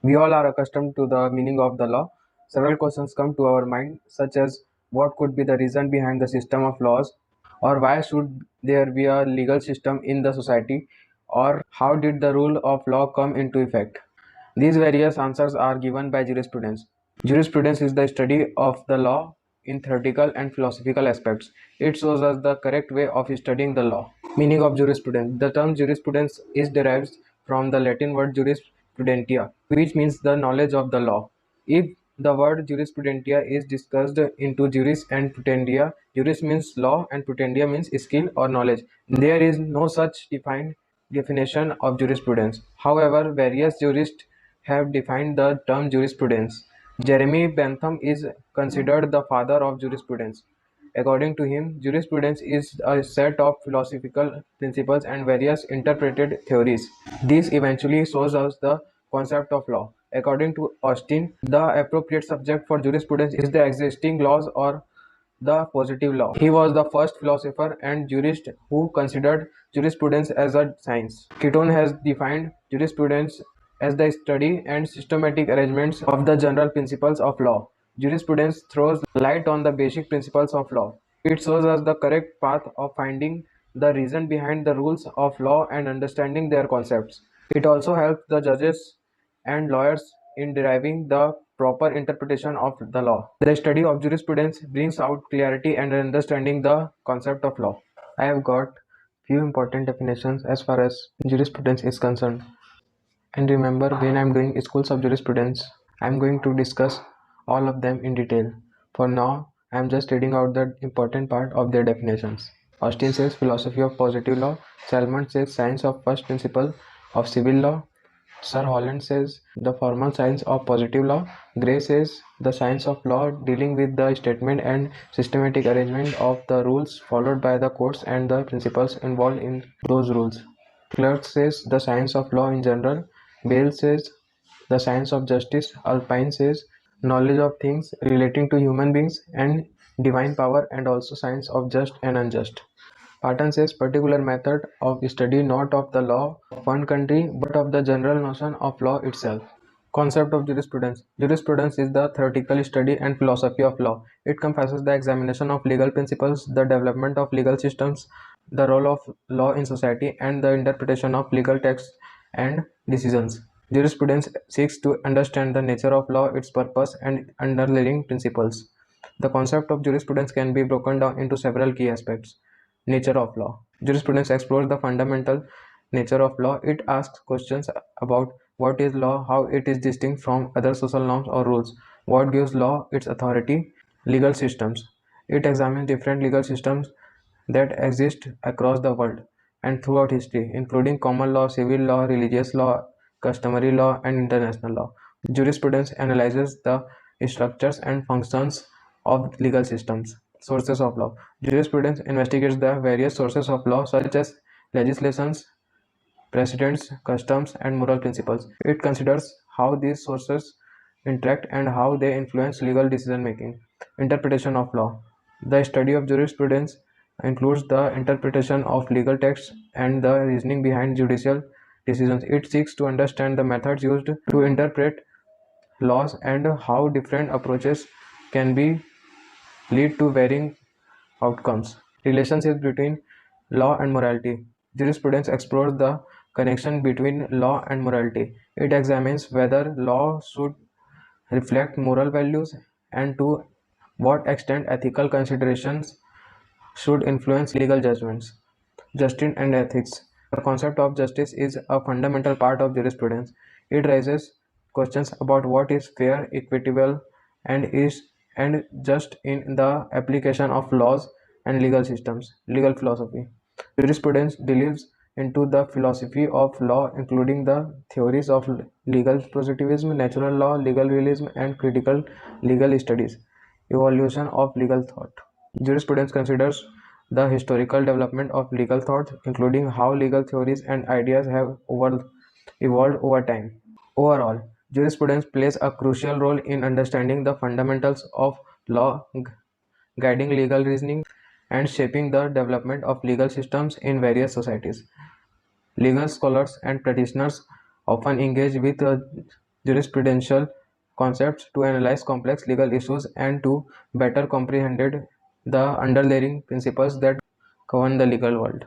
We all are accustomed to the meaning of the law. Several questions come to our mind, such as what could be the reason behind the system of laws, or why should there be a legal system in the society, or how did the rule of law come into effect. These various answers are given by jurisprudence. Jurisprudence is the study of the law in theoretical and philosophical aspects. It shows us the correct way of studying the law. Meaning of jurisprudence. The term jurisprudence is derived from the Latin word jurisprudentia, which means the knowledge of the law. If the word jurisprudentia is discussed into juris and prudentia, juris means law and prudentia means skill or knowledge. There is no such defined definition of jurisprudence. However, various jurists have defined the term jurisprudence. Jeremy Bentham is considered the father of jurisprudence. According to him, jurisprudence is a set of philosophical principles and various interpreted theories. This eventually shows us the concept of law. According to Austin, the appropriate subject for jurisprudence is the existing laws or the positive law. He was the first philosopher and jurist who considered jurisprudence as a science. Keaton has defined jurisprudence as the study and systematic arrangements of the general principles of law. Jurisprudence throws light on the basic principles of law. It shows us the correct path of finding the reason behind the rules of law and understanding their concepts. It also helps the judges and lawyers in deriving the proper interpretation of the law. The study of jurisprudence brings out clarity and understanding the concept of law. I have got few important definitions as far as jurisprudence is concerned. And remember, when I'm doing schools of jurisprudence, I'm going to discuss all of them in detail. For now, I'm just reading out the important part of their definitions. Austin says philosophy of positive law. Salmon says science of first principle of civil law. Sir Holland says the formal science of positive law. Gray says the science of law dealing with the statement and systematic arrangement of the rules followed by the courts and the principles involved in those rules. Clark says the science of law in general. Bale says the science of justice. Alpine says knowledge of things relating to human beings and divine power, and also science of just and unjust. Patton says particular method of study not of the law of one country but of the general notion of law itself. Concept of jurisprudence. Jurisprudence is the theoretical study and philosophy of law. It encompasses the examination of legal principles, the development of legal systems, the role of law in society, and the interpretation of legal texts and decisions. Jurisprudence seeks to understand the nature of law, its purpose, and underlying principles. The concept of jurisprudence can be broken down into several key aspects. Nature of law. Jurisprudence explores the fundamental nature of law. It asks questions about what is law, how it is distinct from other social norms or rules, what gives law its authority, legal systems. It examines different legal systems that exist across the world and throughout history, including common law, civil law, religious law, customary law, and international law. Jurisprudence analyzes the structures and functions of legal systems. Sources of law. Jurisprudence investigates the various sources of law, such as legislations, precedents, customs, and moral principles. It considers how these sources interact and how they influence legal decision making. Interpretation of law. The study of jurisprudence includes the interpretation of legal texts and the reasoning behind judicial decisions. It seeks to understand the methods used to interpret laws and how different approaches can be lead to varying outcomes. Relationships between law and morality. Jurisprudence explores the connection between law and morality. It examines whether law should reflect moral values and to what extent ethical considerations should influence legal judgments. Justice and ethics. The concept of justice is a fundamental part of jurisprudence. It raises questions about what is fair, equitable, and just in the application of laws and legal systems. Legal philosophy. Jurisprudence delves into the philosophy of law, including the theories of legal positivism, natural law, legal realism, and critical legal studies. Evolution of legal thought. Jurisprudence considers the historical development of legal thought, including how legal theories and ideas have evolved over time. Overall, jurisprudence plays a crucial role in understanding the fundamentals of law, guiding legal reasoning, and shaping the development of legal systems in various societies. Legal scholars and practitioners often engage with jurisprudential concepts to analyze complex legal issues and to better comprehend the underlying principles that govern the legal world.